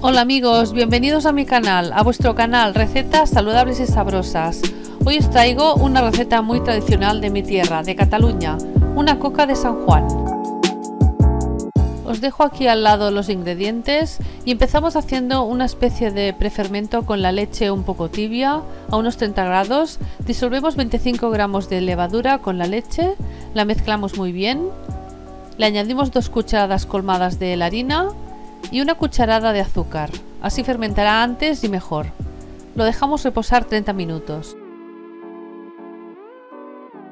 Hola amigos, bienvenidos a mi canal, a vuestro canal Recetas Saludables y Sabrosas. Hoy os traigo una receta muy tradicional de mi tierra, de Cataluña, una coca de San Juan. Os dejo aquí al lado los ingredientes y empezamos haciendo una especie de prefermento con la leche un poco tibia, a unos 30 grados. Disolvemos 25 gramos de levadura con la leche, la mezclamos muy bien, le añadimos 2 cucharadas colmadas de la harina y una cucharada de azúcar, así fermentará antes y mejor. Lo dejamos reposar 30 minutos.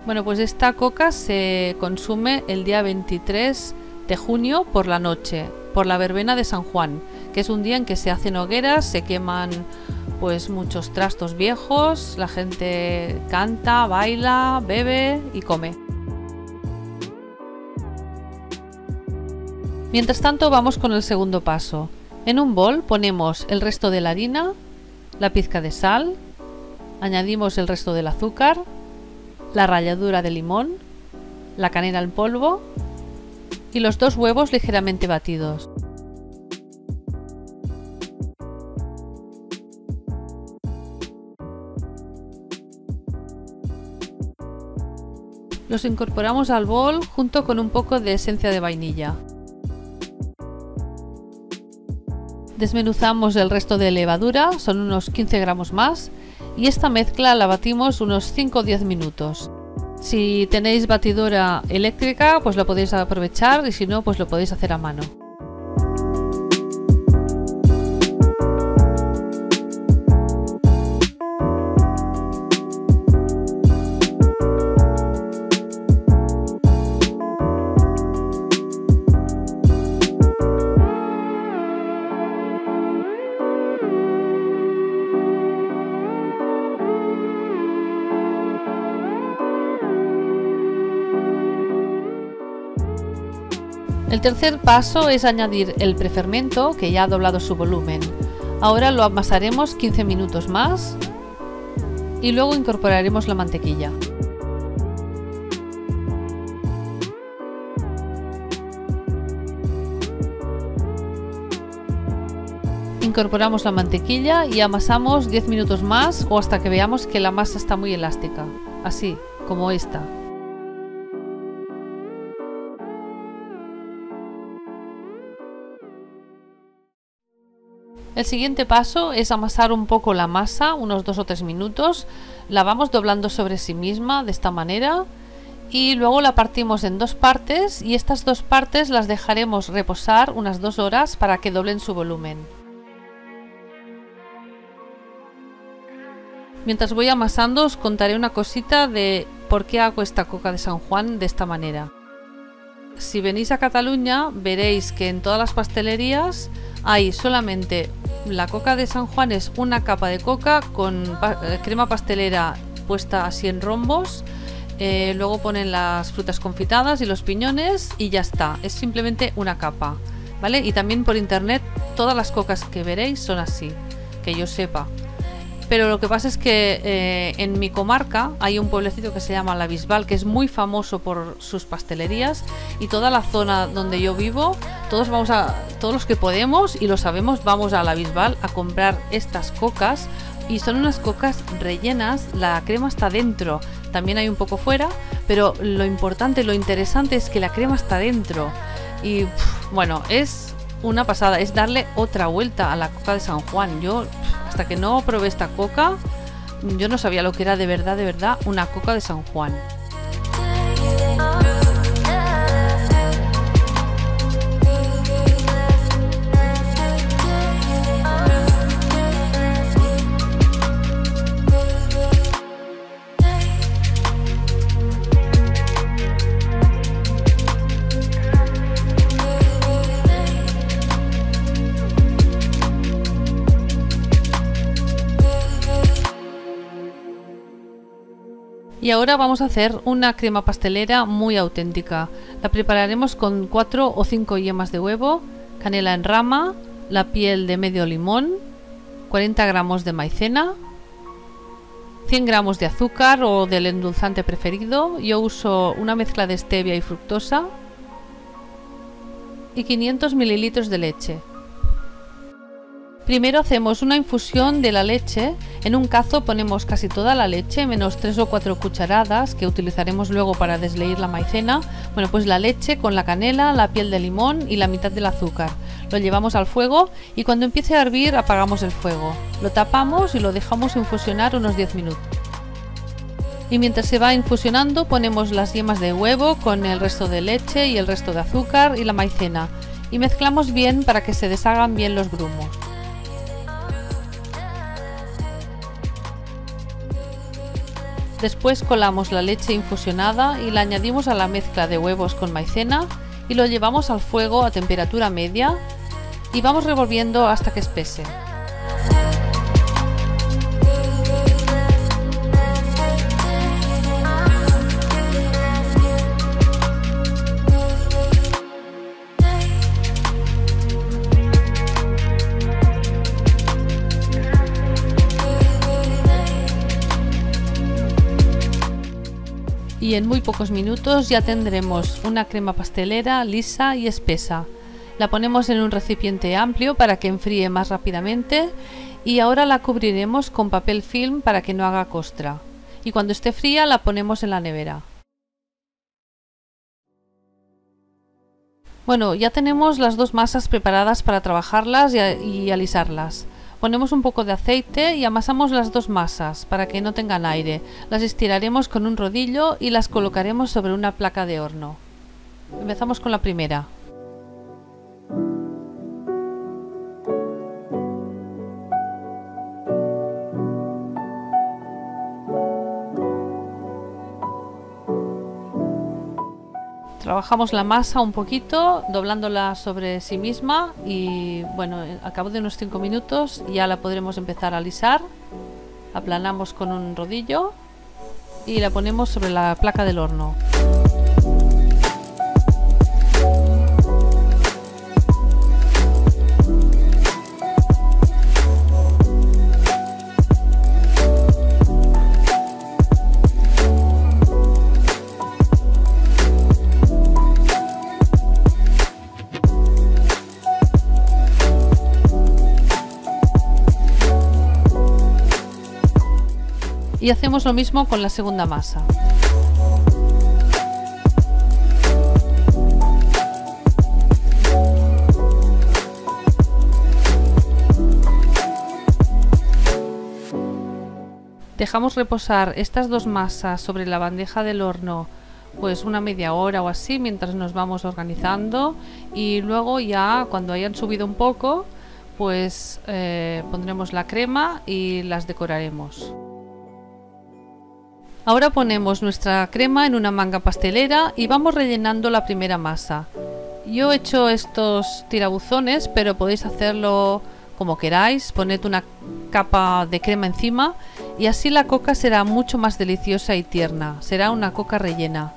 Bueno, pues esta coca se consume el día 23 de junio por la noche, por la verbena de San Juan, que es un día en que se hacen hogueras, se queman pues muchos trastos viejos, la gente canta, baila, bebe y come. Mientras tanto vamos con el segundo paso. En un bol ponemos el resto de la harina, la pizca de sal, añadimos el resto del azúcar, la ralladura de limón, la canela en polvo y los 2 huevos ligeramente batidos. Los incorporamos al bol junto con un poco de esencia de vainilla. Desmenuzamos el resto de levadura, son unos 15 gramos más, y esta mezcla la batimos unos 5 o 10 minutos. Si tenéis batidora eléctrica, pues lo podéis aprovechar, y si no, pues lo podéis hacer a mano. El tercer paso es añadir el prefermento, que ya ha doblado su volumen. Ahora lo amasaremos 15 minutos más y luego incorporaremos la mantequilla. Incorporamos la mantequilla y amasamos 10 minutos más o hasta que veamos que la masa está muy elástica, así como esta. El siguiente paso es amasar un poco la masa, unos 2 o 3 minutos, la vamos doblando sobre sí misma de esta manera y luego la partimos en 2 partes y estas 2 partes las dejaremos reposar unas 2 horas para que doblen su volumen. Mientras voy amasando os contaré una cosita de por qué hago esta coca de San Juan de esta manera. Si venís a Cataluña veréis que en todas las pastelerías hay solamente la coca de San Juan, es una capa de coca con crema pastelera puesta así en rombos, luego ponen las frutas confitadas y los piñones y ya está, es simplemente una capa, ¿vale? Y también por internet todas las cocas que veréis son así, que yo sepa. Pero lo que pasa es que en mi comarca hay un pueblecito que se llama La Bisbal, que es muy famoso por sus pastelerías, y toda la zona donde yo vivo, todos los que podemos y lo sabemos, vamos a La Bisbal a comprar estas cocas, y son unas cocas rellenas, la crema está dentro, también hay un poco fuera, pero lo importante, lo interesante es que la crema está dentro, y bueno, es una pasada, es darle otra vuelta a la coca de San Juan. Yo hasta que no probé esta coca, yo no sabía lo que era de verdad una coca de San Juan. Y ahora vamos a hacer una crema pastelera muy auténtica. La prepararemos con 4 o 5 yemas de huevo, canela en rama, la piel de medio limón, 40 gramos de maicena, 100 gramos de azúcar o del endulzante preferido. Yo uso una mezcla de stevia y fructosa y 500 mililitros de leche. Primero hacemos una infusión de la leche. En un cazo ponemos casi toda la leche, menos 3 o 4 cucharadas que utilizaremos luego para desleír la maicena. Bueno, pues la leche con la canela, la piel de limón y la mitad del azúcar. Lo llevamos al fuego y cuando empiece a hervir apagamos el fuego. Lo tapamos y lo dejamos infusionar unos 10 minutos. Y mientras se va infusionando ponemos las yemas de huevo con el resto de leche y el resto de azúcar y la maicena. Y mezclamos bien para que se deshagan bien los grumos. Después colamos la leche infusionada y la añadimos a la mezcla de huevos con maicena y lo llevamos al fuego a temperatura media y vamos revolviendo hasta que espese. Y en muy pocos minutos ya tendremos una crema pastelera lisa y espesa. La ponemos en un recipiente amplio para que enfríe más rápidamente y ahora la cubriremos con papel film para que no haga costra. Y cuando esté fría la ponemos en la nevera. Bueno, ya tenemos las dos masas preparadas para trabajarlas y alisarlas. Ponemos un poco de aceite y amasamos las dos masas para que no tengan aire. Las estiraremos con un rodillo y las colocaremos sobre una placa de horno. Empezamos con la primera. Trabajamos la masa un poquito, doblándola sobre sí misma y bueno, al cabo de unos 5 minutos ya la podremos empezar a alisar. Aplanamos con un rodillo y la ponemos sobre la placa del horno. Y hacemos lo mismo con la segunda masa. Dejamos reposar estas dos masas sobre la bandeja del horno pues una media hora o así mientras nos vamos organizando y luego ya cuando hayan subido un poco pues pondremos la crema y las decoraremos. Ahora ponemos nuestra crema en una manga pastelera y vamos rellenando la primera masa. Yo he hecho estos tirabuzones, pero podéis hacerlo como queráis. Poned una capa de crema encima y así la coca será mucho más deliciosa y tierna. Será una coca rellena.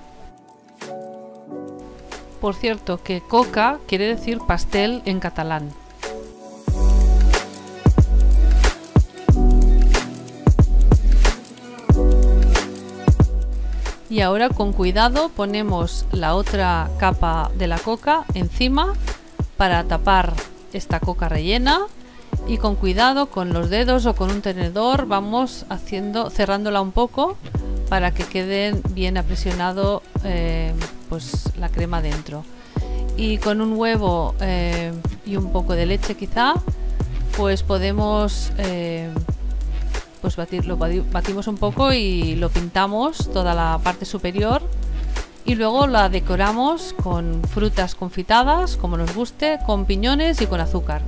Por cierto, que coca quiere decir pastel en catalán. Y ahora con cuidado ponemos la otra capa de la coca encima para tapar esta coca rellena y con cuidado con los dedos o con un tenedor vamos cerrándola un poco para que quede bien aprisionado pues la crema dentro. Y con un huevo y un poco de leche quizá pues podemos pues batimos un poco y lo pintamos toda la parte superior y luego la decoramos con frutas confitadas como nos guste, con piñones y con azúcar.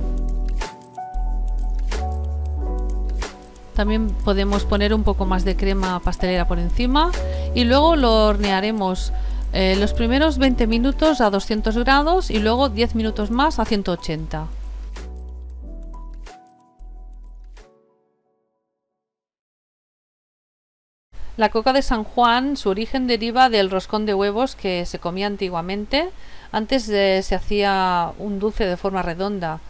También podemos poner un poco más de crema pastelera por encima y luego lo hornearemos los primeros 20 minutos a 200 grados y luego 10 minutos más a 180. La coca de San Juan, su origen deriva del roscón de huevos que se comía antiguamente. Antes se hacía un dulce de forma redonda.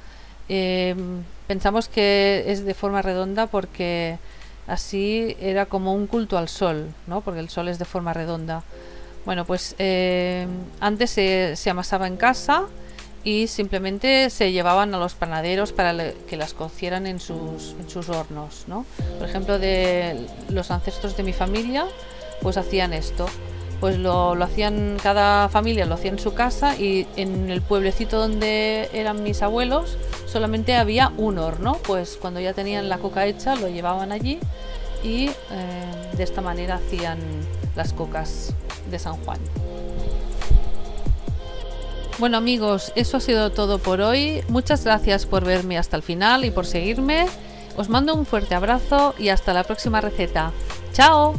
Pensamos que es de forma redonda porque así era como un culto al sol, ¿no? Porque el sol es de forma redonda. Bueno, pues antes se amasaba en casa y simplemente se llevaban a los panaderos para que las cocieran en sus hornos, ¿no? Por ejemplo, de los ancestros de mi familia, pues hacían esto. Pues lo hacían, cada familia lo hacía en su casa, y en el pueblecito donde eran mis abuelos solamente había un horno. Pues cuando ya tenían la coca hecha lo llevaban allí y de esta manera hacían las cocas de San Juan. Bueno amigos, eso ha sido todo por hoy. Muchas gracias por verme hasta el final y por seguirme. Os mando un fuerte abrazo y hasta la próxima receta. ¡Chao!